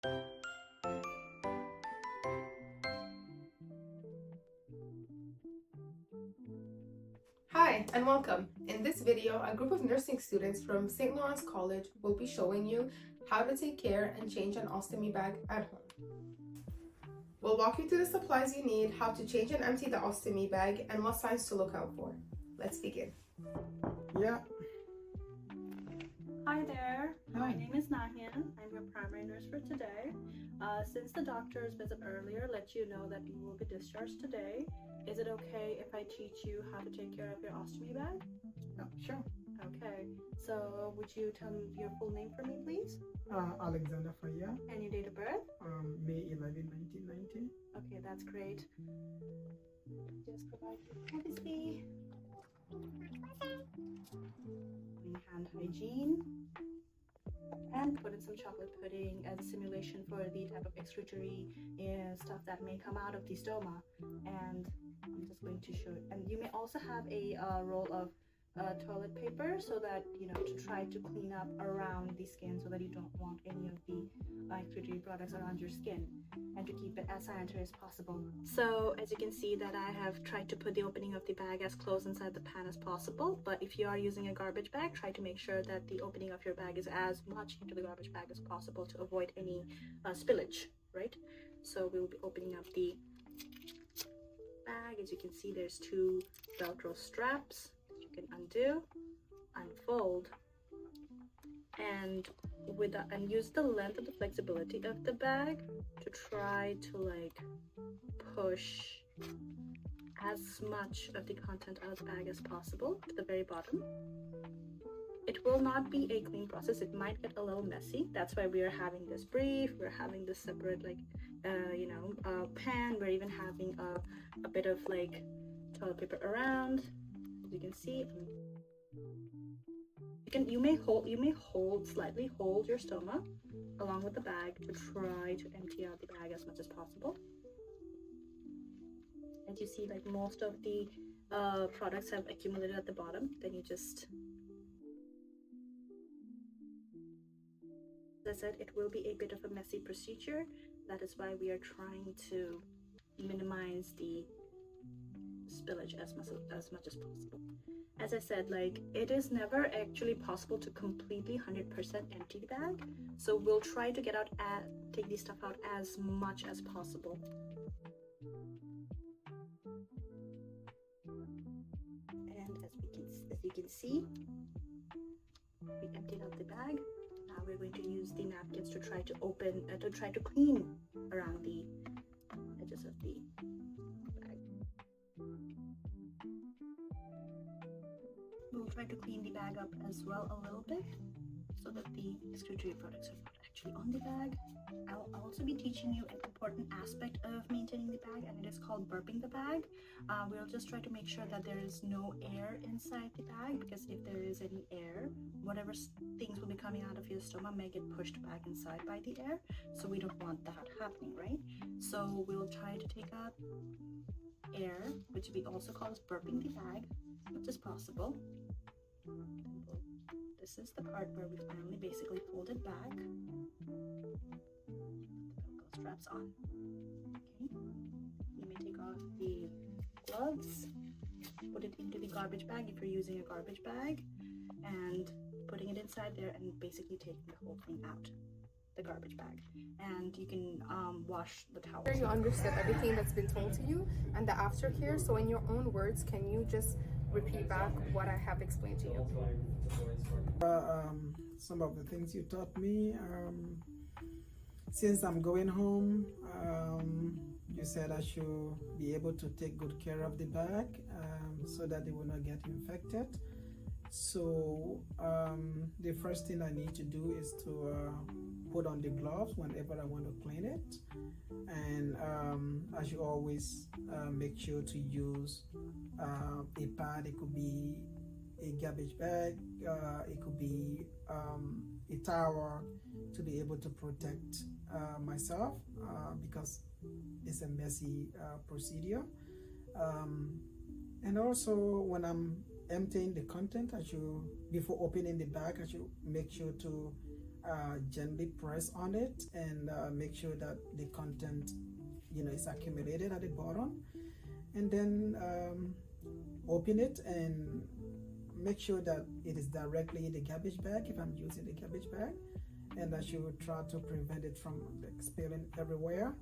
Hi and welcome. In this video, a group of nursing students from St. Lawrence College will be showing you how to take care and change an ostomy bag at home. We'll walk you through the supplies you need, how to change and empty the ostomy bag, and what signs to look out for. Let's begin. Yeah. Hi there, Hi. My name is Nahian. I'm your primary nurse for today. Since the doctor's visit earlier let you know that you will be discharged today, is it okay if I teach you how to take care of your ostomy bag? Yeah, sure. Okay, so would you tell me your full name for me, please? Alexander Faya, And your date of birth? May 11, 1990. Okay, that's great. Just provide your privacy. Doing hand hygiene. And put in some chocolate pudding as a simulation for the type of excretory stuff that may come out of the stoma. And I'm just going to show it. And you may also have a roll of toilet paper so that, to try to clean up around the skin so that you don't want any of the excretory products around your skin, and to keep it as sanitary as possible. So as you can see that I have tried to put the opening of the bag as close inside the pan as possible, but if you are using a garbage bag, try to make sure that the opening of your bag is as much into the garbage bag as possible to avoid any spillage, right? So we will be opening up the bag. As you can see, there's two Velcro straps that you can undo, unfold, and use the length and the flexibility of the bag to try to push as much of the content out of the bag as possible to the very bottom. It will not be a clean process. It might get a little messy. That's why we are having this brief. We're having this separate pan. We're even having a bit of toilet paper around. As you can see, you may slightly hold your stoma along with the bag to try to empty out the bag as much as possible. As you see, most of the products have accumulated at the bottom. Then you just, as I said, it will be a bit of a messy procedure. That is why we are trying to minimize the spillage as much as possible. As I said, it is never actually possible to completely 100% empty the bag. So we'll try to take this stuff out as much as possible. And as you can see, we emptied out the bag. Now we're going to use the napkins to try to clean around the edges of the bag. We'll try to clean the bag up as well a little bit so that the excretory products are not actually on the bag. I'll also be teaching you an important aspect of maintaining the bag, and it is called burping the bag. We'll just try to make sure that there is no air inside the bag, because if there is any air, whatever things will be coming out of your stomach may get pushed back inside by the air. So we don't want that happening, right? So we'll try to take out air, which we also call as burping the bag, as much as possible. This is the part where we finally basically fold it back. Velcro straps on. Okay. You may take off the gloves, put it into the garbage bag if you're using a garbage bag, and putting it inside there and basically taking the whole thing out the garbage bag. And you can wash the towels. You understood everything that's been told to you and the aftercare. So in your own words, can you just repeat back what I have explained to you? Some of the things you taught me. Since I'm going home, you said I should be able to take good care of the bag so that they will not get infected. So the first thing I need to do is to put on the gloves whenever I want to clean it, and I should always make sure to use a pad. It could be a garbage bag, it could be a towel, to be able to protect myself because it's a messy procedure. And also when I'm emptying the content, before opening the bag, I should make sure to gently press on it and make sure that the content, is accumulated at the bottom, and then open it and make sure that it is directly in the garbage bag if I'm using the garbage bag, and I should try to prevent it from spilling everywhere.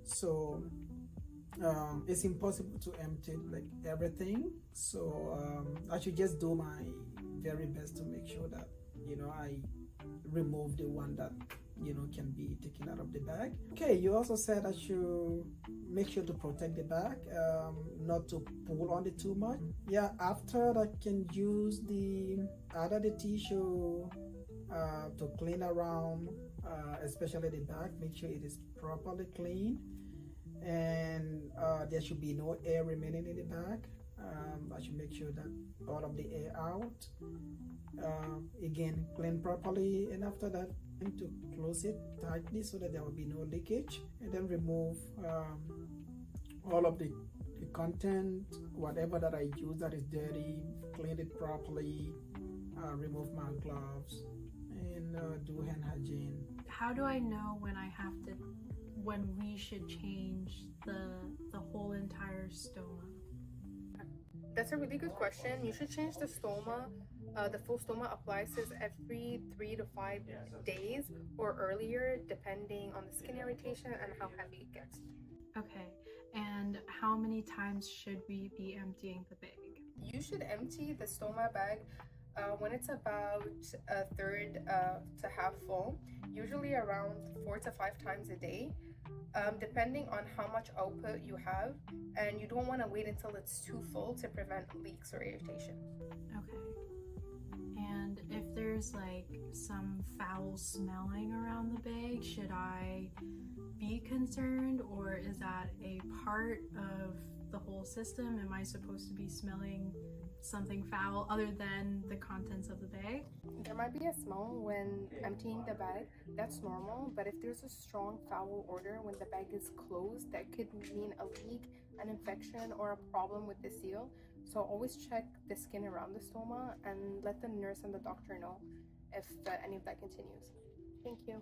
So it's impossible to empty like everything, so I should just do my very best to make sure that I remove the one that can be taken out of the bag. Okay, you also said I should make sure to protect the bag, not to pull on it too much. Yeah, after I can use either the tissue to clean around, especially the bag, make sure it is properly clean, and there should be no air remaining in the bag. I should make sure that all of the air out. Again, clean properly, and after that, to close it tightly so that there will be no leakage, and then remove all of the content, whatever that I use that is dirty, clean it properly, remove my gloves, and do hand hygiene. How do I know when we should change the whole entire stoma? That's a really good question. You should change the stoma, the full stoma appliances every 3 to 5 days or earlier, depending on the skin irritation and how heavy it gets. Okay, and how many times should we be emptying the bag? You should empty the stoma bag when it's about a third to half full, usually around 4 to 5 times a day. Depending on how much output you have, and you don't want to wait until it's too full to prevent leaks or irritation. Okay. And if there's like some foul smelling around the bag, should I be concerned, or is that a part of the whole system? Am I supposed to be smelling something foul other than the contents of the bag? There might be a smell when emptying the bag. That's normal, but if there's a strong foul odor when the bag is closed, that could mean a leak, an infection, or a problem with the seal. So always check the skin around the stoma and let the nurse and the doctor know if any of that continues. Thank you.